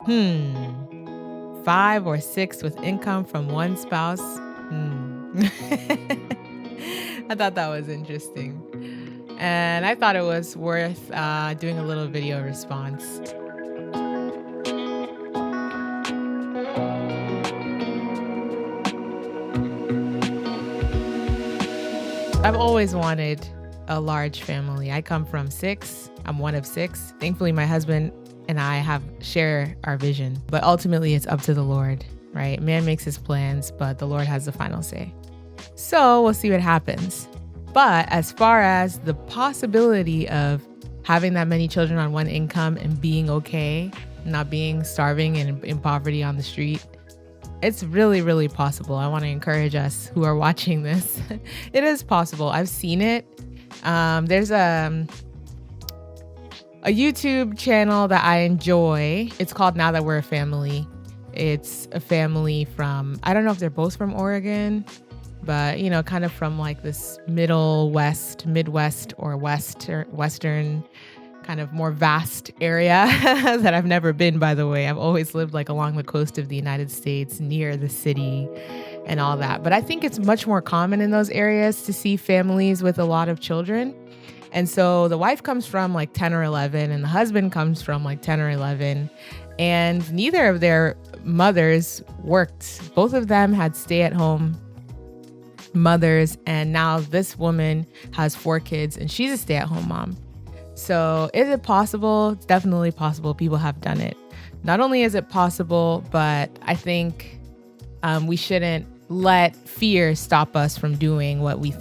5 or 6 with income from one spouse. I thought that was interesting. And I thought it was worth doing a little video response. I've always wanted a large family. I come from 6. I'm one of 6. Thankfully, my husband and I share our vision, but ultimately it's up to the Lord, right? Man makes his plans, but the Lord has the final say. So we'll see what happens. But as far as the possibility of having that many children on one income and being okay, not being starving and in poverty on the street, it's really, really possible. I want to encourage us who are watching this. It is possible. I've seen it. There's a YouTube channel that I enjoy. It's called Now That We're a Family. It's a family from, I don't know if they're both from Oregon, but, kind of from like this Midwest or Western kind of more vast area that I've never been, by the way. I've always lived like along the coast of the United States, near the city and all that. But I think it's much more common in those areas to see families with a lot of children. And so the wife comes from like 10 or 11 and the husband comes from like 10 or 11. And neither of their mothers worked. Both of them had stay-at-home mothers. And now this woman has 4 kids and she's a stay-at-home mom. So is it possible? It's definitely possible. People have done it. Not only is it possible, but I think we shouldn't let fear stop us from doing what we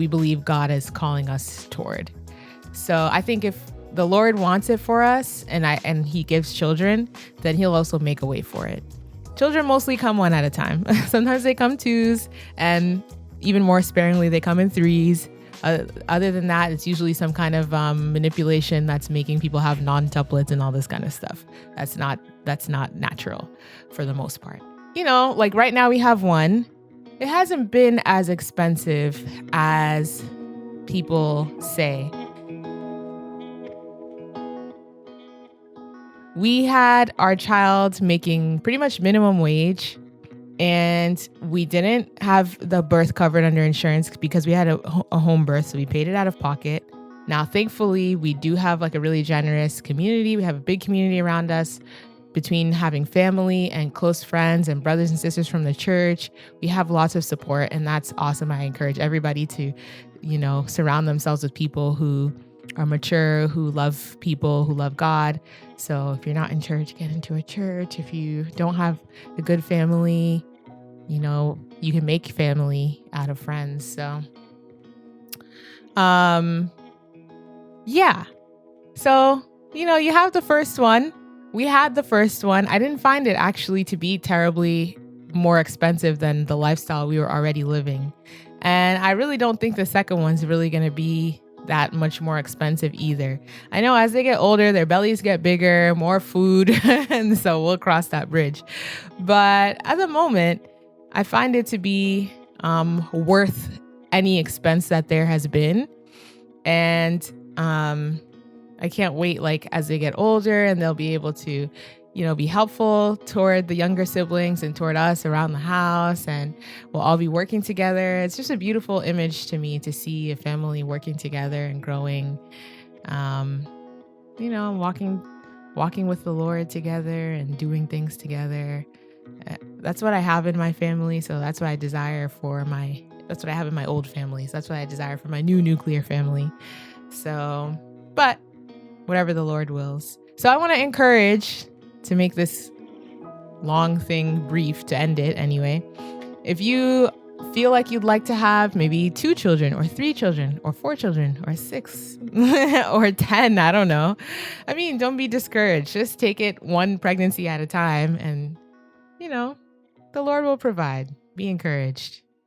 believe God is calling us toward. So I think if the Lord wants it for us and he gives children, then he'll also make a way for it. Children mostly come one at a time. Sometimes they come 2s, and even more sparingly, they come in 3s. Other than that, it's usually some kind of manipulation that's making people have non-tuplets and all this kind of stuff. That's not natural for the most part. Like right now we have 1. It hasn't been as expensive as people say. We had our child making pretty much minimum wage. And we didn't have the birth covered under insurance because we had a home birth, so we paid it out of pocket. Now, thankfully, we do have like a really generous community. We have a big community around us between having family and close friends and brothers and sisters from the church. We have lots of support, and that's awesome. I encourage everybody to, surround themselves with people who are mature, who love people, who love God. So if you're not in church, get into a church. If you don't have a good family, you can make family out of friends. So, yeah. So, you have the first one. We had the first one. I didn't find it actually to be terribly more expensive than the lifestyle we were already living. And I really don't think the second one's really going to be that much more expensive either. I know as they get older, their bellies get bigger, more food, and so we'll cross that bridge. But at the moment, I find it to be worth any expense that there has been. And I can't wait, like, as they get older and they'll be able to, be helpful toward the younger siblings and toward us around the house, and we'll all be working together. It's just a beautiful image to me to see a family working together and growing, walking with the Lord together and doing things together. That's what I have in my family. So that's what I desire that's what I have in my old families. That's what I desire for my new nuclear family. So, but whatever the Lord wills. So I want to encourage, to make this long thing brief, to end it anyway, if you feel like you'd like to have maybe 2 children or 3 children or 4 children or 6 or 10, I don't know. I mean, don't be discouraged. Just take it one pregnancy at a time and, the Lord will provide. Be encouraged.